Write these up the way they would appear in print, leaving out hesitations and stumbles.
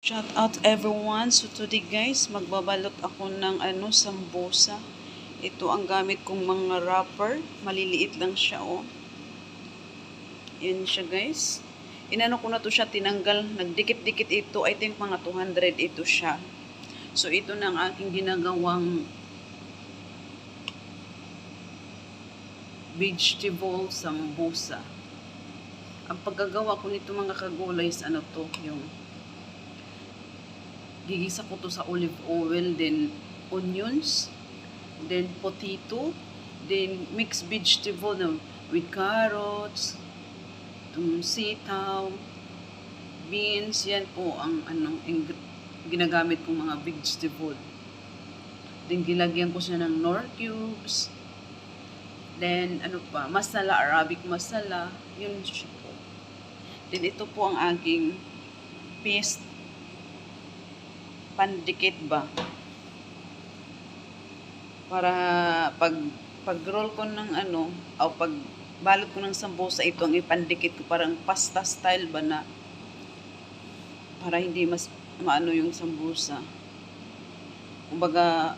Shout out everyone. So today guys, magbabalot ako ng sambusa. Ito ang gamit kong mga wrapper. Maliliit lang siya oh. Yan siya guys. Inano ko na to siya, tinanggal. Nagdikit-dikit ito. I think mga 200 ito siya. So ito na ang aking ginagawang vegetable sambusa. Ang paggagawa ko nito mga kagulay is yung gigisa ko to sa olive oil, then onions, then potato, then mixed vegetable with carrots, sitaw, beans. Yan po ang ginagamit kong mga vegetable. Then gilagyan ko siya ng Knorr cubes. Then masala, Arabic masala. Yun siya po. Then ito po ang aking paste pandikit ba, para pag roll ko ng pag balot ko ng sambusa, ito ang ipandikit ko, parang pasta style ba na, para hindi mas maano yung sambusa. Kumbaga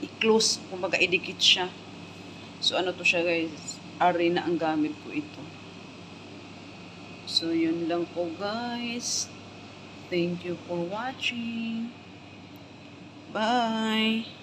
i-close, kumbaga idikit siya. So to siya guys, ari na ang gamit ko ito. So yun lang po guys. Thank you for watching. Bye!